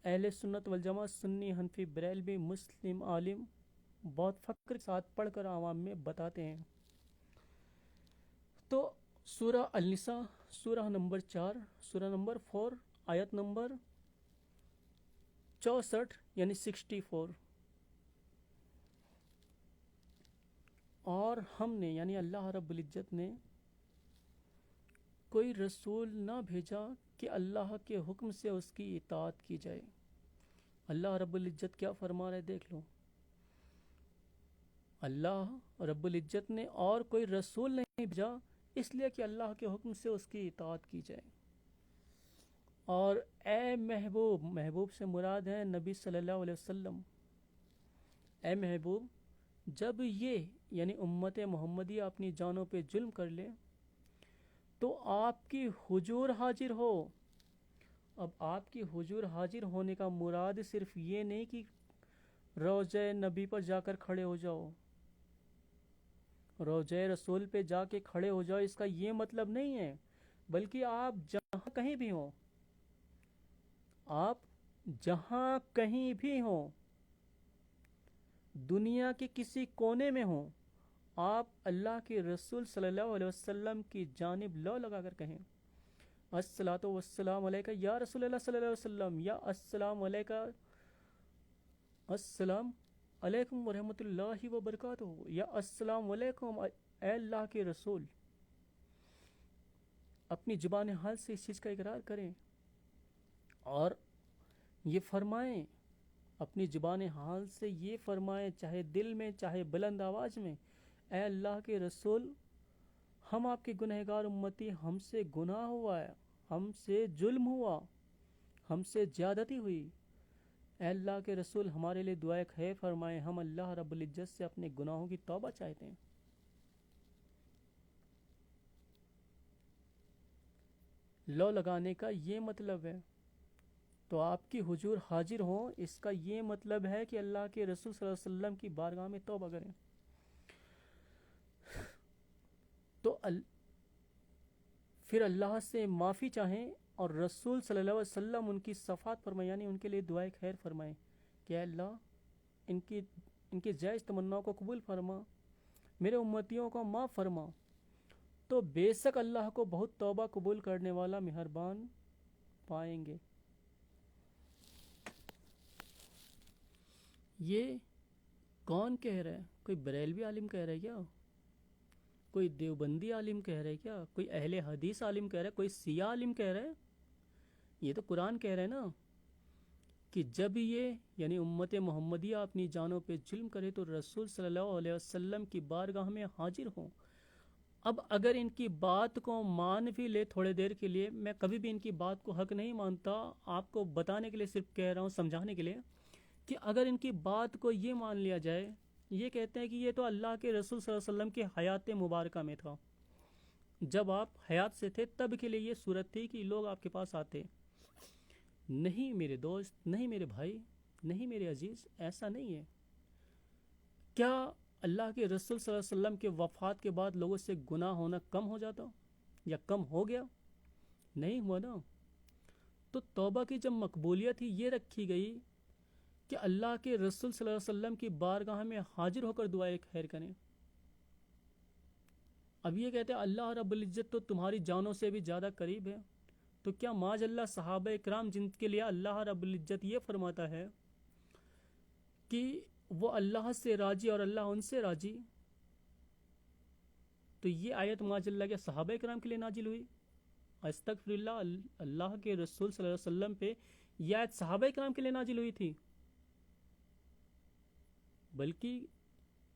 اہل سنت والجماعہ، سنی، حنفی، بریلوی، مسلم عالم بہت فخر کے ساتھ پڑھ کر عوام میں بتاتے ہیں۔ تو سورہ النساء، سورہ نمبر 4، سورہ نمبر 4، آیت نمبر 64 یعنی 64۔ اور ہم نے یعنی اللہ رب العزت نے کوئی رسول نہ بھیجا کہ اللہ کے حکم سے اس کی اطاعت کی جائے۔ اللہ رب العزت کیا فرما رہے دیکھ لو۔ اللہ رب العزت نے اور کوئی رسول نہیں بھیجا اس لیے کہ اللہ کے حکم سے اس کی اطاعت کی جائے. اور اے محبوب، محبوب سے مراد ہے نبی صلی اللہ علیہ وسلم، اے محبوب جب یہ یعنی امت محمدیہ اپنی جانوں پہ ظلم کر لے تو آپ کی حضور حاضر ہو. اب آپ کی حضور حاضر ہونے کا مراد صرف یہ نہیں کہ روضہ نبی پر جا کر کھڑے ہو جاؤ، روضہ رسول پہ جا کے کھڑے ہو جاؤ، اس کا یہ مطلب نہیں ہے، بلکہ آپ جہاں کہیں بھی ہوں، آپ جہاں کہیں بھی ہوں، دنیا کے کسی کونے میں ہوں، آپ اللہ کے رسول صلی اللہ علیہ وسلم کی جانب لو لگا کر کہیں الصلاۃ والسلام علیکہ یا رسول اللہ صلی اللہ علیہ وسلم، یا السلام علیکہ، السلام علیکم ورحمۃ اللہ وبرکاتہ، یا السلام علیکم اے اللہ کے رسول. اپنی زبان حال سے اس چیز کا اقرار کریں اور یہ فرمائیں، اپنی زبان حال سے یہ فرمائیں، چاہے دل میں چاہے بلند آواز میں، اے اللہ کے رسول ہم آپ کے گنہگار امتی، ہم سے گناہ ہوا ہے، ہم سے ظلم ہوا، ہم سے زیادتی ہوئی، اے اللہ کے رسول ہمارے لیے دعائے خیر فرمائیں، ہم اللہ رب العزت سے اپنے گناہوں کی توبہ چاہتے ہیں. لو لگانے کا یہ مطلب ہے. تو آپ کی حضور حاضر ہوں اس کا یہ مطلب ہے کہ اللہ کے رسول صلی اللہ علیہ وسلم کی بارگاہ میں توبہ کریں. تو پھر اللہ سے معافی چاہیں اور رسول صلی اللہ علیہ وسلم ان کی صفات فرمائیں، یعنی ان کے لیے دعائے خیر فرمائیں کہ اے اللہ ان کی جائز تمناؤں کو قبول فرما، میرے امتیوں کو معاف فرما. تو بے شک اللہ کو بہت توبہ قبول کرنے والا مہربان پائیں گے. یہ کون کہہ رہا ہے؟ کوئی بریلوی عالم کہہ رہا ہے کیا؟ کوئی دیوبندی عالم کہہ رہا ہے کیا؟ کوئی اہل حدیث عالم کہہ رہا ہے؟ کوئی سیاہ عالم کہہ رہا ہے؟ یہ تو قرآن کہہ رہا ہے نا کہ جب یہ یعنی امت محمدیہ اپنی جانوں پہ ظلم کرے تو رسول صلی اللہ علیہ وسلم کی بارگاہ میں حاضر ہوں. اب اگر ان کی بات کو مان بھی لے تھوڑے دیر کے لیے، میں کبھی بھی ان کی بات کو حق نہیں مانتا، آپ کو بتانے کے لیے صرف کہہ رہا ہوں، سمجھانے کے لیے کہ اگر ان کی بات کو یہ مان لیا جائے، یہ کہتے ہیں کہ یہ تو اللہ کے رسول صلی اللہ علیہ وسلم کی حیات مبارکہ میں تھا، جب آپ حیات سے تھے تب کے لیے یہ صورت تھی کہ لوگ آپ کے پاس آتے. نہیں میرے دوست، نہیں میرے بھائی، نہیں میرے عزیز، ایسا نہیں ہے. کیا اللہ کے رسول صلی اللہ علیہ وسلم کے وفات کے بعد لوگوں سے گناہ ہونا کم ہو جاتا یا کم ہو گیا؟ نہیں ہوا نا. تو توبہ کی جب مقبولیت ہی یہ رکھی گئی کہ اللہ کے رسول صلی اللہ علیہ وسلم کی بارگاہ میں حاضر ہو کر دعائے خیر کریں. اب یہ کہتے ہیں اللہ رب العزت تو تمہاری جانوں سے بھی زیادہ قریب ہے، تو کیا معاذ اللہ صحابہ کرام جن کے لیے اللہ رب العزت یہ فرماتا ہے کہ وہ اللہ سے راضی اور اللہ ان سے راضی، تو یہ آیت معاذ اللہ کے صحابہ کرام کے لیے نازل ہوئی؟ استغفر اللہ، اللہ کے رسول صلی اللہ علیہ وسلم پہ یہ آیت صحابہ کرام کے لیے نازل ہوئی تھی؟ بلکہ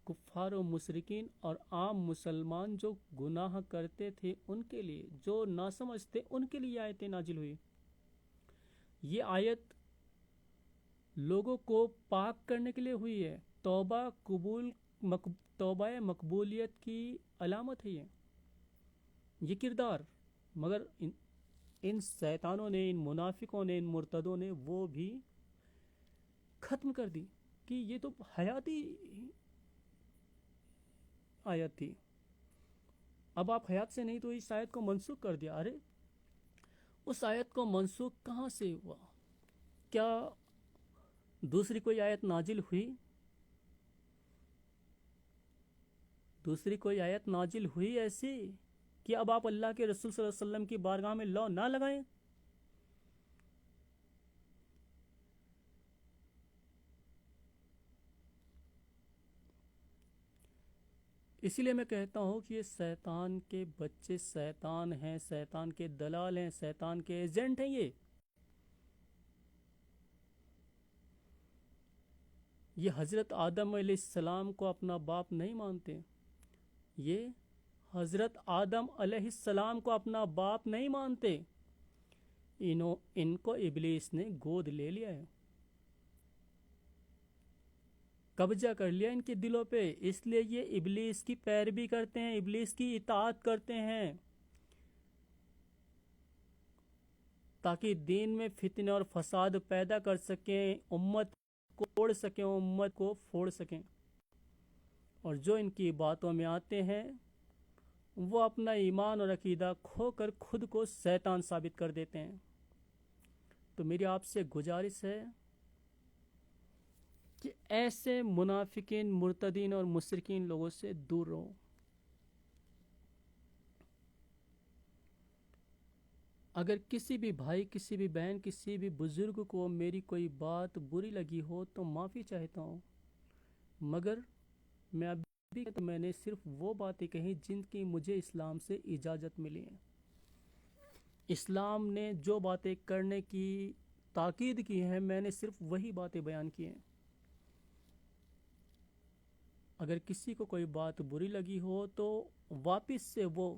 کفار و مشرکین اور عام مسلمان جو گناہ کرتے تھے ان کے لیے، جو ناسمجھ تھے ان کے لیے آیتیں نازل ہوئی. یہ آیت لوگوں کو پاک کرنے کے لیے ہوئی ہے. توبہ مقبولیت کی علامت ہے یہ کردار. مگر ان شیطانوں نے، ان منافقوں نے، ان مرتدوں نے وہ بھی ختم کر دی کہ یہ تو حیاتی آیت تھی، اب آپ حیات سے نہیں تو اس آیت کو منسوخ کر دیا. ارے اس آیت کو منسوخ کہاں سے ہوا؟ کیا دوسری کوئی آیت نازل ہوئی؟ دوسری کوئی آیت نازل ہوئی ایسی کہ اب آپ اللہ کے رسول صلی اللہ علیہ وسلم کی بارگاہ میں لو نہ لگائیں؟ اسی لیے میں کہتا ہوں کہ یہ شیطان کے بچے شیطان ہیں، شیطان کے دلال ہیں، شیطان کے ایجنٹ ہیں یہ. یہ حضرت آدم علیہ السلام کو اپنا باپ نہیں مانتے، یہ حضرت آدم علیہ السلام کو اپنا باپ نہیں مانتے، ان کو ابلیس نے گود لے لیا ہے، قبضہ کر لیا ان کے دلوں پہ، اس لیے یہ ابلیس کی پیروی کرتے ہیں، ابلیس کی اطاعت کرتے ہیں، تاکہ دین میں فتنے اور فساد پیدا کر سکیں، امت کو توڑ سکیں، امت کو پھوڑ سکیں، اور جو ان کی باتوں میں آتے ہیں وہ اپنا ایمان اور عقیدہ کھو کر خود کو شیطان ثابت کر دیتے ہیں۔ تو میری آپ سے گزارش ہے کہ ایسے منافقین، مرتدین اور مشرکین لوگوں سے دور رہو۔ اگر کسی بھی بھائی، کسی بھی بہن، کسی بھی بزرگ کو میری کوئی بات بری لگی ہو تو معافی چاہتا ہوں، مگر میں ابھی تو میں نے صرف وہ باتیں کہیں جن کی مجھے اسلام سے اجازت ملی ہے۔ اسلام نے جو باتیں کرنے کی تاکید کی ہیں میں نے صرف وہی باتیں بیان کی ہیں۔ اگر کسی کو کوئی بات بری لگی ہو تو واپس سے وہ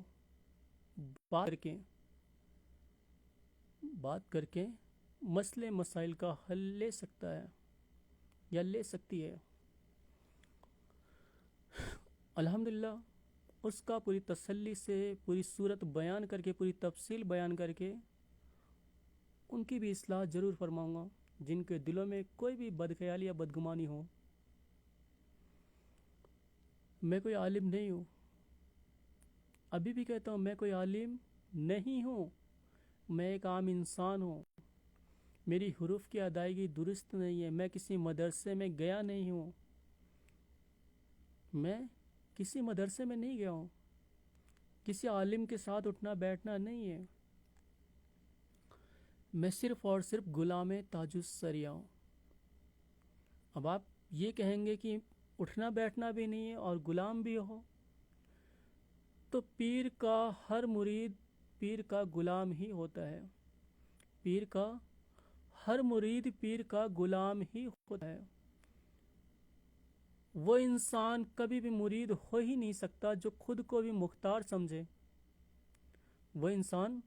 بات کر کے مسئلے مسائل کا حل لے سکتا ہے یا لے سکتی ہے۔ الحمدللہ اس کا پوری تسلی سے پوری صورت بیان کر کے، پوری تفصیل بیان کر کے ان کی بھی اصلاح ضرور فرماؤں گا، جن کے دلوں میں کوئی بھی بدخیالی یا بدگمانی ہو۔ میں کوئی عالم نہیں ہوں، ابھی بھی کہتا ہوں میں کوئی عالم نہیں ہوں، میں ایک عام انسان ہوں، میری حروف کی ادائیگی درست نہیں ہے، میں کسی مدرسے میں گیا نہیں ہوں، میں کسی مدرسے میں نہیں گیا ہوں، کسی عالم کے ساتھ اٹھنا بیٹھنا نہیں ہے، میں صرف اور صرف غلام تاج السریہ ہوں۔ اب آپ یہ کہیں گے کہ اٹھنا بیٹھنا بھی نہیں ہے اور غلام بھی ہو، تو پیر کا ہر مرید پیر کا غلام ہی ہوتا ہے، پیر کا ہر مرید پیر کا غلام ہی ہوتا ہے۔ وہ انسان کبھی بھی مرید ہو ہی نہیں سکتا جو خود کو بھی مختار سمجھے، وہ انسان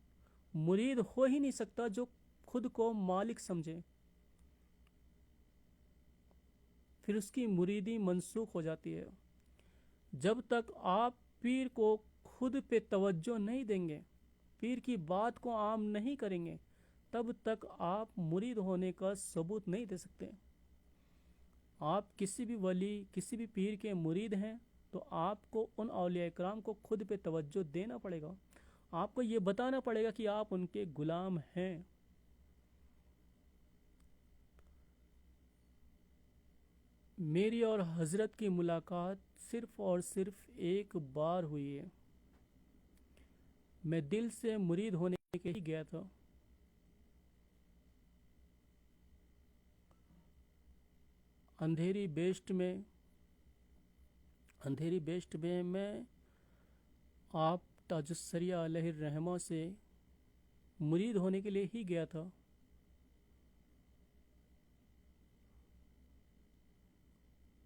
مرید ہو ہی نہیں سکتا جو خود کو مالک سمجھے، پھر اس کی مریدی منسوخ ہو جاتی ہے۔ جب تک آپ پیر کو خود پہ توجہ نہیں دیں گے، پیر کی بات کو عام نہیں کریں گے، تب تک آپ مرید ہونے کا ثبوت نہیں دے سکتے۔ آپ کسی بھی ولی، کسی بھی پیر کے مرید ہیں تو آپ کو ان اولیاء اکرام کو خود پہ توجہ دینا پڑے گا، آپ کو یہ بتانا پڑے گا کہ آپ ان کے غلام ہیں۔ میری اور حضرت کی ملاقات صرف اور صرف ایک بار ہوئی ہے، میں دل سے مرید ہونے کے ہی گیا تھا۔ اندھیری بیسٹ میں میں آپ تاج السریہ علیہ الرحمہ سے مرید ہونے کے لیے ہی گیا تھا۔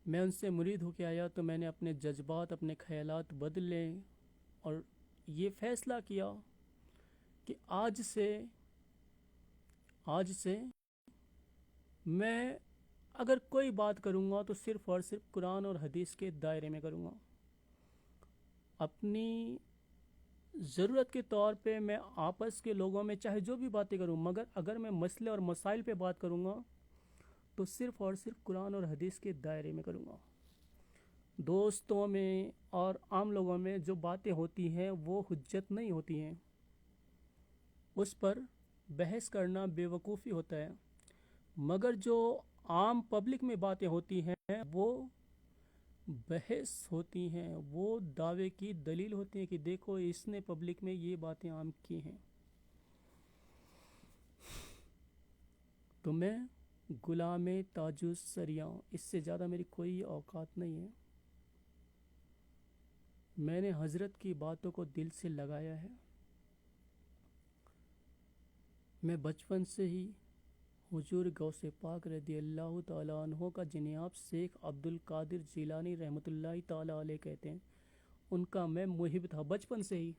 میں ان سے مرید ہو کے آیا تو میں نے اپنے جذبات، اپنے خیالات بدلے اور یہ فیصلہ کیا کہ آج سے میں اگر کوئی بات کروں گا تو صرف اور صرف قرآن اور حدیث کے دائرے میں کروں گا۔ اپنی ضرورت کے طور پہ میں آپس کے لوگوں میں چاہے جو بھی باتیں کروں، مگر اگر میں مسئلے اور مسائل پہ بات کروں گا تو صرف اور صرف قرآن اور حدیث کے دائرے میں کروں گا۔ دوستوں میں اور عام لوگوں میں جو باتیں ہوتی ہیں وہ حجت نہیں ہوتی ہیں، اس پر بحث کرنا بے وقوفی ہوتا ہے، مگر جو عام پبلک میں باتیں ہوتی ہیں وہ بحث ہوتی ہیں، وہ دعوے کی دلیل ہوتی ہیں کہ دیکھو اس نے پبلک میں یہ باتیں عام کی ہیں۔ تو میں غلام تاج السریہ ہوں، اس سے زیادہ میری کوئی اوقات نہیں ہے۔ میں نے حضرت کی باتوں کو دل سے لگایا ہے، میں بچپن سے ہی حضور غوث پاک رضی اللہ تعالیٰ عنہ کا، جنہیں آپ شیخ عبد القادر جیلانی رحمۃ اللہ تعالیٰ علیہ کہتے ہیں، ان کا میں محب تھا بچپن سے ہی۔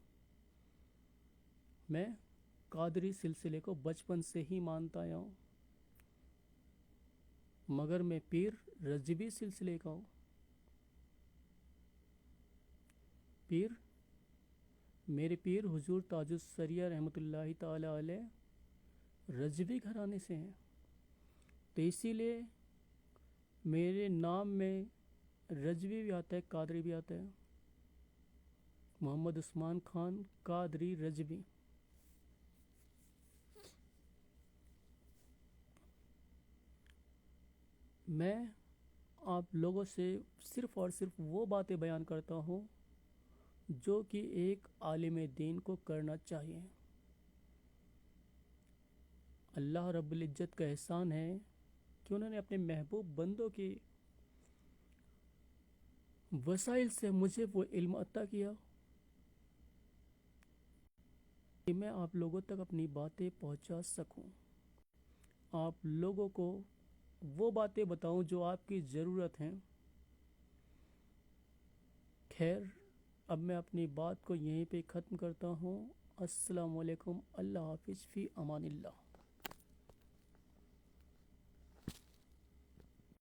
میں قادری سلسلے کو بچپن سے ہی مانتا آیا ہوں، مگر میں پیر رضوی سلسلے کا ہوں۔ میرے پیر حضور تاج السریہ رحمۃ اللہ تعالیٰ علیہ رضوی گھرانے سے ہیں، تو اسی لیے میرے نام میں رضوی بھی آتا ہے، قادری بھی آتا ہے۔ محمد عثمان خان قادری رضوی۔ میں آپ لوگوں سے صرف اور صرف وہ باتیں بیان کرتا ہوں جو کہ ایک عالم دین کو کرنا چاہیے۔ اللہ رب العزت کا احسان ہے کہ انہوں نے اپنے محبوب بندوں کی وسائل سے مجھے وہ علم عطا کیا کہ میں آپ لوگوں تک اپنی باتیں پہنچا سکوں، آپ لوگوں کو وہ باتیں بتاؤں جو آپ کی ضرورت ہیں۔ خیر، اب میں اپنی بات کو یہیں پہ ختم کرتا ہوں۔ السلام علیکم، اللہ حافظ، فی امان اللہ۔